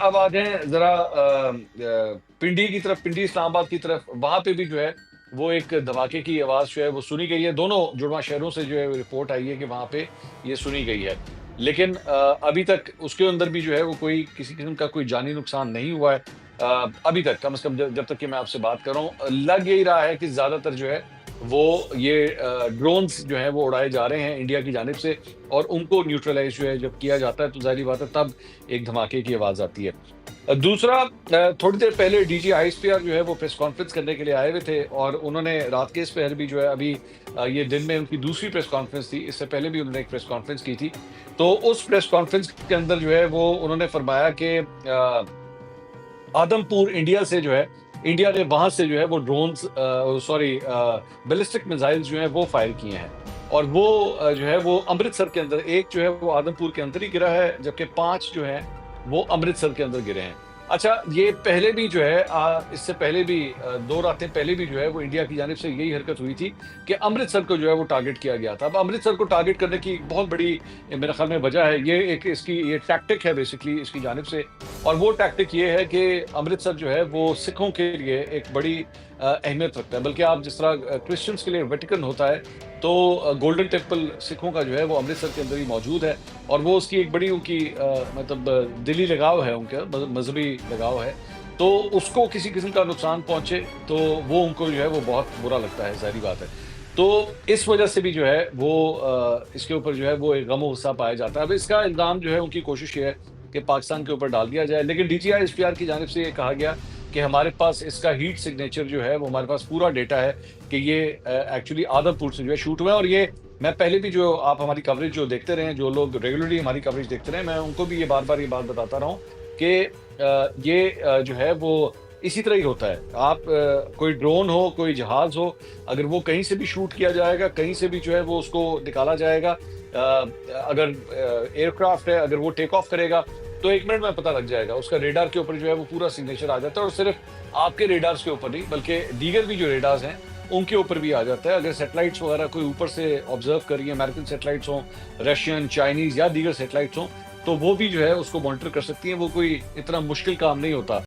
अब आ जाएँ ज़रा पिंडी की तरफ, पिंडी इस्लामाबाद की तरफ, वहाँ पे भी जो है, वो एक धमाके की आवाज़ जो है वो सुनी गई है। दोनों जुड़वाँ शहरों से जो है रिपोर्ट आई है कि वहाँ पे ये सुनी गई है। लेकिन अभी तक उसके अंदर भी जो है वो कोई किसी किस्म का कोई जानी नुकसान नहीं हुआ है। अभी तक कम से कम जब जब तक कि मैं आपसे बात कर रहा हूँ, लग यही रहा है कि ज़्यादातर जो है वो ये ड्रोन्स जो हैं वो उड़ाए जा रहे हैं इंडिया की जानिब से और उनको न्यूट्रलाइज़ जो है जब किया जाता है तो ज़ाहिर-सी बात है तब एक धमाके की आवाज़ आती है। दूसरा थोड़ी देर पहले डीजी आईएसपीआर जो है वो प्रेस कॉन्फ्रेंस करने के लिए आए हुए थे और उन्होंने रात के इस पहर भी जो है अभी ये दिन में उनकी दूसरी प्रेस कॉन्फ्रेंस थी, इससे पहले भी उन्होंने एक प्रेस कॉन्फ्रेंस की थी। तो उस प्रेस कॉन्फ्रेंस के अंदर जो है वो उन्होंने फरमाया कि आदमपुर इंडिया से जो है, इंडिया ने वहाँ से जो है वो ड्रोन्स बैलिस्टिक मिसाइल्स जो हैं वो फायर किए हैं। और वो जो है वो अमृतसर के अंदर, एक जो है वो आदमपुर के अंदर ही गिरा है, जबकि 5 जो हैं वो अमृतसर के अंदर गिरे हैं। अच्छा, ये पहले भी जो है इससे पहले भी 2 रातें पहले भी जो है वो इंडिया की जानिब से यही हरकत हुई थी कि अमृतसर को जो है वो टारगेट किया गया था। अब अमृतसर को टारगेट करने की एक बहुत बड़ी मेरे ख्याल में वजह है, ये एक इसकी ये टैक्टिक है बेसिकली इसकी जानिब से। और वो टैक्टिक ये है कि अमृतसर जो है वो सिखों के लिए एक बड़ी अहमियत रखता है। बल्कि आप जिस तरह क्रिश्चियंस के लिए वेटिकन होता है, तो गोल्डन टेम्पल सिखों का जो है वो अमृतसर के अंदर ही मौजूद है और वो उसकी एक बड़ी उनकी मतलब दिली लगाव है, उनका मज़हबी लगाव है। तो उसको किसी किस्म का नुकसान पहुँचे, तो वो उनको जो है वो बहुत बुरा लगता है, ज़ाहिर-सी बात है। तो इस वजह से भी जो है वो इसके ऊपर जो है वो एक गम-ओ-गुस्सा पाया जाता है। अब इसका इल्ज़ाम जो है उनकी कोशिश ये है कि पाकिस्तान के ऊपर डाल दिया जाए, लेकिन डीजीआईएसपीआर की जानिब से ये कहा गया कि हमारे पास इसका हीट सिग्नेचर जो है वो हमारे पास पूरा डेटा है कि ये एक्चुअली आदमपुर से जो है शूट हुआ है। और ये मैं पहले भी जो आप हमारी कवरेज जो देखते रहे हैं, जो लोग रेगुलरली हमारी कवरेज देखते रहे हैं, मैं उनको भी ये बार-बार ये बात बताता रहा हूँ कि ये जो है वो इसी तरह ही होता है। आप कोई ड्रोन हो, कोई जहाज़ हो, अगर वो कहीं से भी शूट किया जाएगा, कहीं से भी जो है वो उसको निकाला जाएगा। अगर एयरक्राफ्ट है, अगर वो टेक ऑफ करेगा, तो 1 मिनट में पता लग जाएगा। उसका रेडार के ऊपर जो है वो पूरा सिग्नेचर आ जाता है और सिर्फ़ आपके रेडार्स के ऊपर नहीं, बल्कि दीगर भी जो रेडार्स हैं, उनके ऊपर भी आ जाता है। अगर सैटेलाइट्स वगैरह कोई ऊपर से ऑब्ज़र्व कर रही है, अमेरिकन सैटेलाइट्स हों, रशियन, चाइनीज़ या दीगर सैटेलाइट्स हों, तो वो भी जो है उसको मॉनिटर कर सकती हैं। वो कोई इतना मुश्किल काम नहीं होता।